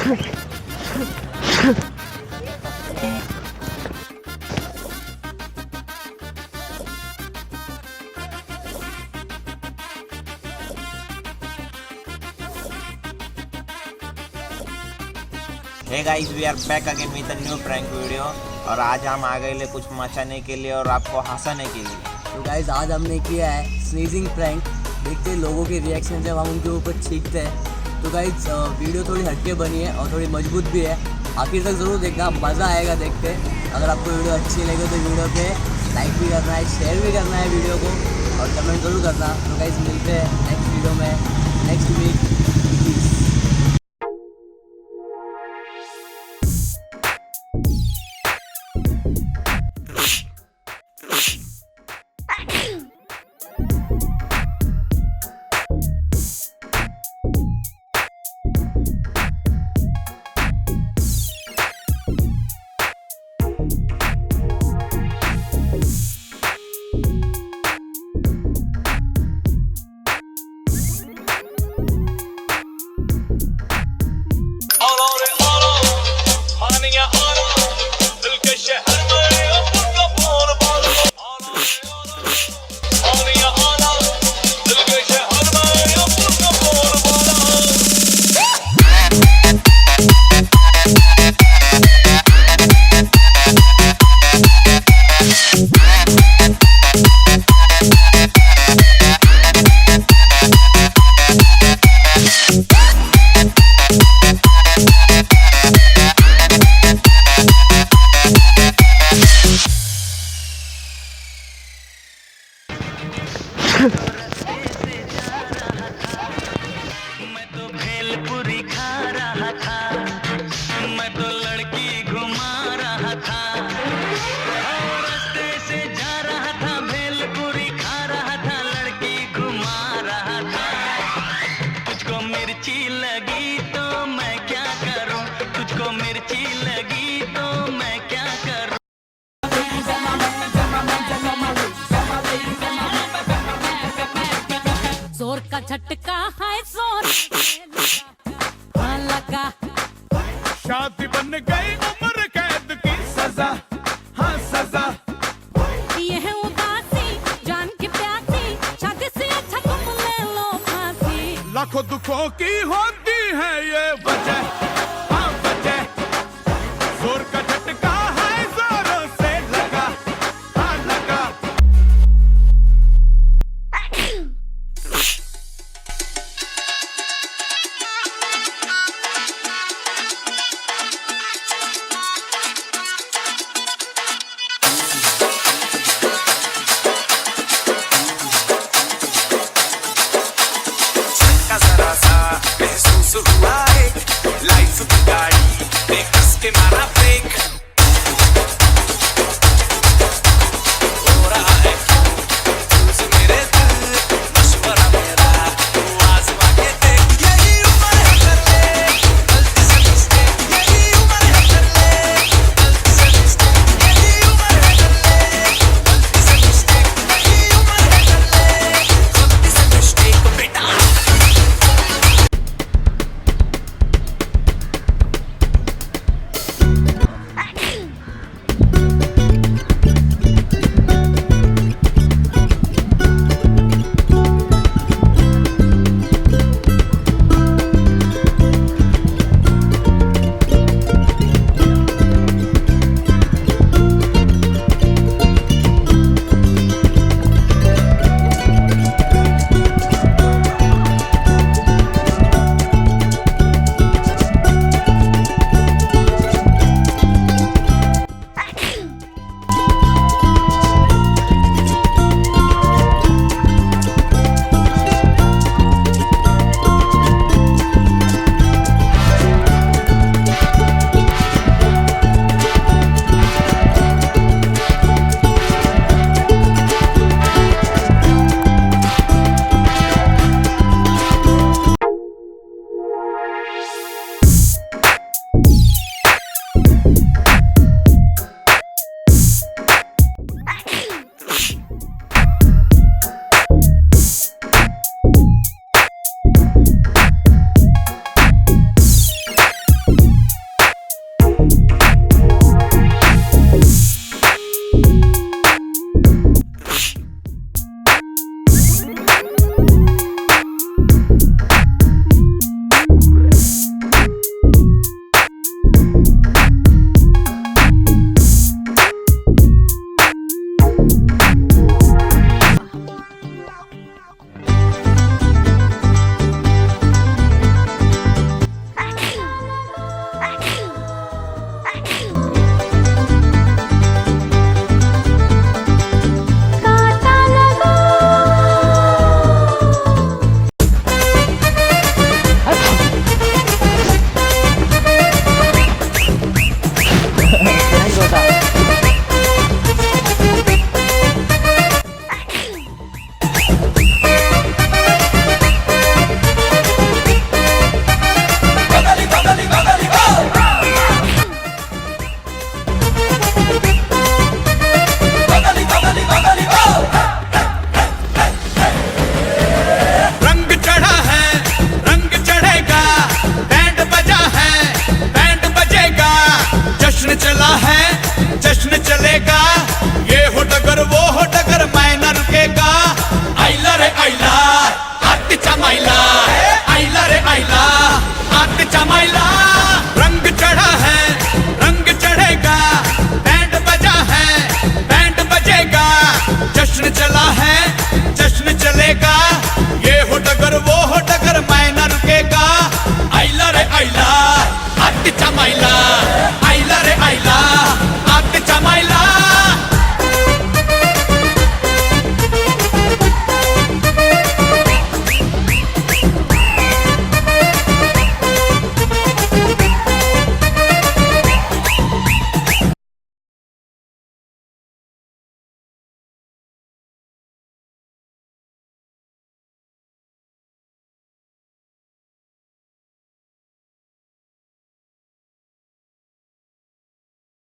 Hey guys, we are back again with a new prank video और आज हम आ गए कुछ मचाने के लिए और आपको हंसाने के लिए। तो गाइस आज हमने किया है स्नीजिंग प्रैंक। देखते हैं लोगों के रिएक्शन जब हम उनके ऊपर छींकते हैं। तो गाइस वीडियो थोड़ी हटके बनी है और थोड़ी मजबूत भी है, आखिर तक ज़रूर देखना, मज़ा आएगा देख के। अगर आपको वीडियो अच्छी लगे तो वीडियो पे लाइक भी करना है, शेयर भी करना है वीडियो को और कमेंट ज़रूर करना। तो गाइस मिलते हैं नेक्स्ट वीडियो में नेक्स्ट वीक। मैं तो भेलपुरी खा रहा था, मैं तो लड़की घुमा रहा था, रास्ते से जा रहा था, भेलपुरी खा रहा था, लड़की घुमा रहा था। तुझको मिर्ची लगी तो मैं क्या करूं, तुझको मिर्ची लगी तो मैं क्या करूं। जोर का झटका है जोर हाँ लगा, शादी बन गई उम्र कैद की सजा, हाँ सजा। ये है उदासी जान की प्यासी, शादी से अच्छा तुम ले लो फांसी। लाखों दुखों की होती है ये वजह, हाँ वजह। जोर का झटका है जोरों से लगा, हाँ लगा। जरा सा महसूस हुआ है, लाइफ की गाड़ी ने कस के मारा।